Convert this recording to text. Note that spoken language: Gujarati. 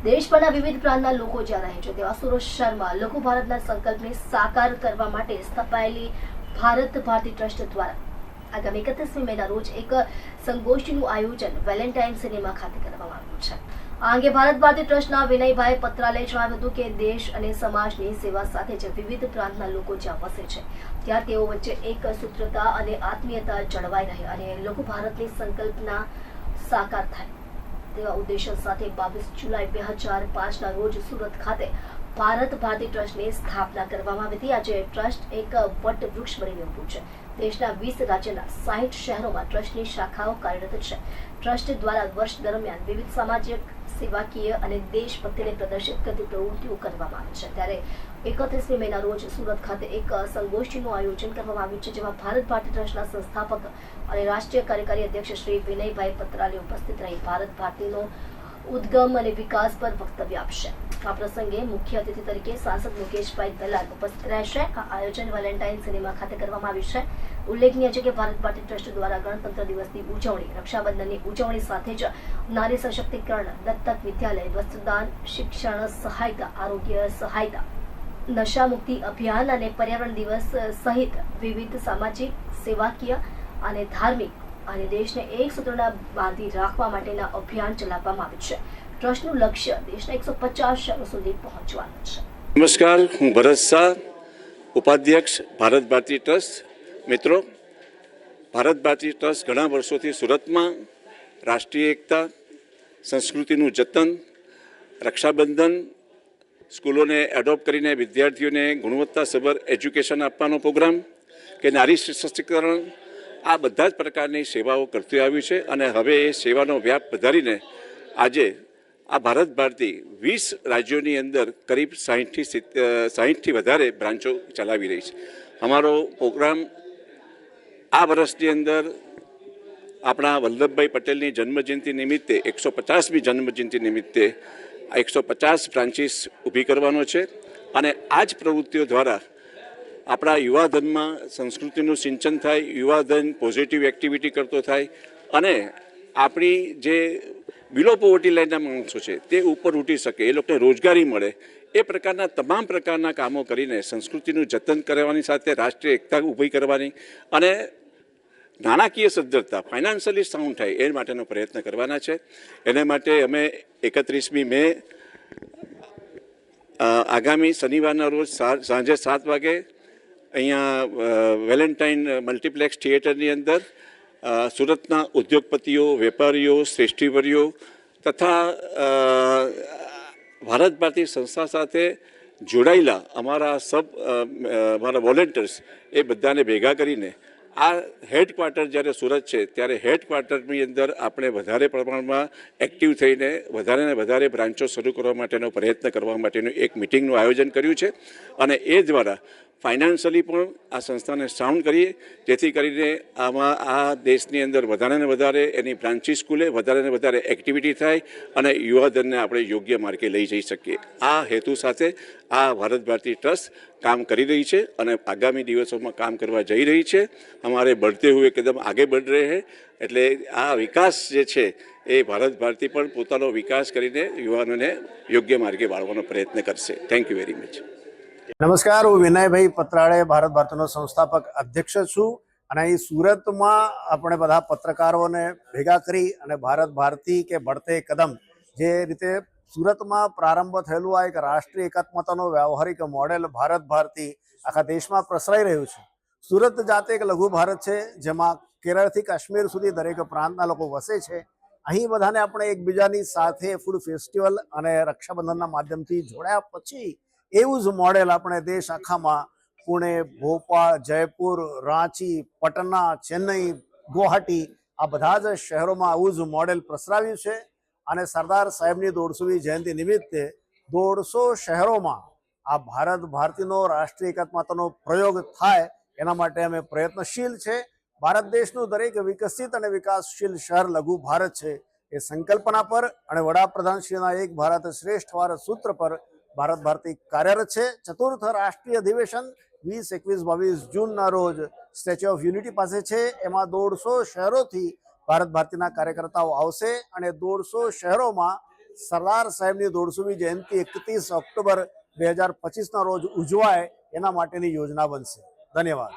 દેશભરના વિવિધ પ્રાંતના લોકો જ્યાં રહે છે તેવા સુરત શહેરમાં લઘુ ભારતના સંકલ્પને સાકાર કરવા માટે સ્થપાયેલી ભારત ભારતી ટ્રસ્ટ દ્વારા આગામી 31મી મેના રોજ એક સંગોષ્ઠીનું આયોજન વેલેન્ટાઇન સિનેમા ખાતે કરવામાં આવ્યું છે। આ અંગે ભારત ભારતી ટ્રસ્ટના વિનયભાઈ પત્રાલયે જણાવ્યું હતું કે દેશ અને સમાજની સેવા સાથે જ વિવિધ પ્રાંતના લોકો જ્યાં વસે છે ત્યાં તેઓ વચ્ચે એક સૂત્રતા અને આત્મીયતા જળવાઈ રહે અને લઘુ ભારતની સંકલ્પના સાકાર થાય તેવા ઉદ્દેશ્ય સાથે 22 જુલાઈ 2005ના રોજ સુરત ખાતે ભારત ભારતી ટ્રસ્ટની સ્થાપના કરવામાં આવી હતી। આજે ટ્રસ્ટ એક વટવૃક્ષ બનીને ઉભું છે। દેશના 20 રાજ્યના 60 શહેરોમાં ટ્રસ્ટની શાખાઓ કાર્યરત છે। ટ્રસ્ટ દ્વારા વર્ષ દરમિયાન વિવિધ સામાજિક સેવાકીય અને દેશભક્તિને પ્રદર્શિત કરતી પ્રવૃત્તિઓ કરવામાં આવે છે। ત્યારે 31મી મેના રોજ સુરત ખાતે એક સંગોષ્ઠીનું આયોજન કરવામાં આવ્યું છે જેમાં ભારત ભારતી ટ્રસ્ટના સંસ્થાપક અને રાષ્ટ્રીય કાર્યકારી અધ્યક્ષ શ્રી વિનયભાઈ પત્રાલે ઉપસ્થિત રહી ભારત ભારતીનો ઉદ્ગમ અને વિકાસ પર વક્તવ્ય આપશે। આ પ્રસંગે મુખ્ય અતિથિ તરીકે સાંસદ મુકેશભાઈ દલાલ ઉપસ્થિત રહેશે। આ આયોજન વેલેન્ટાઇન સિનેમા ખાતે કરવામાં આવ્યું છે। ઉલ્લેખનીય છે કે ભારત ભારતી ટ્રસ્ટ દ્વારા ગણતંત્ર દિવસની ઉજવણી, રક્ષાબંધનની ઉજવણી સાથે જ નારી સશક્તિકરણ, દત્તક વિદ્યાલય, વસ્ત્રદાન, શિક્ષણ સહાયતા, આરોગ્ય સહાયતા, નશા મુક્તિ અભિયાન અને પર્યાવરણ દિવસ સહિત વિવિધ સામાજિક, સેવાકીય અને ધાર્મિક અને દેશને એક સૂત્રના બાંધી રાખવા માટેના અભિયાન ચલાવવામાં આવ્યું છે। ટ્રસ્ટનું લક્ષ્ય દેશના 150 શહેરો સુધી પહોંચવાનું છે। નમસ્કાર, હું ભરત શાહ, ઉપાધ્યક્ષ ભારત ભારતી ટ્રસ્ટ। મિત્રો, ભારત ભારતી ટ્રસ્ટ ઘણા વર્ષોથી સુરતમાં રાષ્ટ્રીય એકતા, સંસ્કૃતિનું જતન, રક્ષાબંધન, સ્કૂલોને એડોપ્ટ કરીને વિદ્યાર્થીઓને ગુણવત્તાસભર એજ્યુકેશન આપવાનો પ્રોગ્રામ કે નારી સશક્તિકરણ, આ બધા જ પ્રકારની સેવાઓ કરતી આવી છે અને હવે એ સેવાનો વ્યાપ વધારીને આજે આ ભારત ભારતી 20 રાજ્યોની અંદર કરીબ 60થી વધારે બ્રાન્ચો ચલાવી રહી છે। અમારો પ્રોગ્રામ આ વર્ષની અંદર આપણા વલ્લભભાઈ પટેલની જન્મજયંતિ નિમિત્તે 150મી જન્મજયંતિ નિમિત્તે 150 બ્રાન્ચીસ ઊભી કરવાનો છે અને આ જ પ્રવૃત્તિઓ દ્વારા આપણા યુવાધનમાં સંસ્કૃતિનું સિંચન થાય, યુવાધન પોઝિટિવ એક્ટિવિટી કરતો થાય અને આપણી જે બિલો પોવર્ટી લાઇનના માણસો છે તે ઉપર ઉઠી શકે, એ લોકોને રોજગારી મળે, એ પ્રકારના તમામ પ્રકારના કામો કરીને સંસ્કૃતિનું જતન કરવાની સાથે રાષ્ટ્રીય એકતા ઊભી કરવાની અને નાણાકીય સદ્ધરતા, ફાઇનાન્શિયલી સાઉન્ડ થાય એ માટેનો પ્રયત્ન કરવાના છે। એને માટે અમે 31મી મે આગામી શનિવારના રોજ સાંજે 7 વાગે અહીંયા વેલેન્ટાઇન મલ્ટીપ્લેક્સ થિયેટરની અંદર સુરતના ઉદ્યોગપતિઓ, વેપારીઓ, શ્રેષ્ઠીવરીઓ તથા ભારત ભારતી સંસ્થા સાથે જોડાયેલા અમારા વોલેન્ટિયર્સ એ બધાને ભેગા કરીને આ હેડક્વાર્ટર જ્યારે સુરત છે ત્યારે હેડક્વાર્ટરની અંદર આપણે વધારે પ્રમાણમાં એક્ટિવ થઈને વધારે ને વધારે બ્રાન્ચો શરૂ કરવા માટેનો પ્રયત્ન કરવા માટેનું એક મિટિંગનું આયોજન કર્યું છે અને એ દ્વારા ફાઇનાન્શિયલી પણ આ સંસ્થાને સાઉન્ડ કરીએ જેથી કરીને આમાં આ દેશની અંદર વધારે ને વધારે એની બ્રાન્ચીસ ખુલે, વધારે ને વધારે એક્ટિવિટી થાય અને યુવાધનને આપણે યોગ્ય માર્ગે લઈ જઈ શકીએ। આ હેતુ સાથે આ ભારત ભારતી ટ્રસ્ટ કામ કરી રહી છે અને આગામી દિવસોમાં કામ કરવા જઈ રહી છે। हमारे बढ़ते हुए कदम आगे बढ़ रहे हैं એટલે આ વિકાસ જે છે એ ભારત ભારતી પણ પોતાનો વિકાસ કરીને યુવાનોને યોગ્ય માર્ગે વાળવાનો પ્રયત્ન કરશે। Thank you very much. નમસ્કાર, હું વિનયભાઈ પત્રાળે ભારત ભારતીનો સંસ્થાપક અધ્યક્ષ છું અને અહીં સુરતમાં આપણે બધા પત્રકારોને ભેગા કરી અને ભારત ભારતી કે બઢતે કદમ જે રીતે સુરતમાં પ્રારંભ થયેલું આ એક રાષ્ટ્રીય એકાત્મતાનો વ્યવહારિક મોડેલ ભારત ભારતી આખા દેશમાં પ્રસરાઈ રહ્યું છે। સુરત જાતે એક લઘુ ભારત છે જેમાં કેરળથી કાશ્મીર સુધી દરેક પ્રાંતના લોકો વસે છે। અહીં બધાને આપણે એકબીજાની સાથે ફૂડ ફેસ્ટિવલ અને રક્ષાબંધનના માધ્યમથી જોડ્યા પછી એવું જ મોડેલ આપણે દેશ આખામાં પુણે, ભોપાલ, જયપુર, રાંચી, પટના, ચેન્નઈ, ગુવાહાટી આ બધા જ શહેરોમાં આવું જ મોડેલ પ્રસરાવ્યું છે અને સરદાર સાહેબની 150મી જયંતિ નિમિત્તે 150 શહેરોમાં આ ભારત ભારતીનો રાષ્ટ્રીય એકાત્મતાનો પ્રયોગ થાય એના માટે અમે પ્રયત્નશીલ છે। ભારત દેશનું દરેક વિકસિત અને વિકાસશીલ શહેર લઘુ ભારત છે એ સંકલ્પના પર અને વડાપ્રધાનશ્રીના એક ભારત શ્રેષ્ઠ ભારત સૂત્ર પર ભારત ભારતી કાર્યરત છે। ચતુર્થ રાષ્ટ્રીય અધિવેશન 20, 21, 22 જૂનના રોજ સ્ટેચ્યુ ઓફ યુનિટી પાસે છે। એમાં 150 શહેરોથી ભારત ભારતીના કાર્યકર્તાઓ આવશે અને 150 શહેરોમાં સરદાર સાહેબની 150મી જયંતિ 31 ઓક્ટોબર 2025ના રોજ ઉજવાય એના માટેની યોજના બનશે. ધન્યવાદ.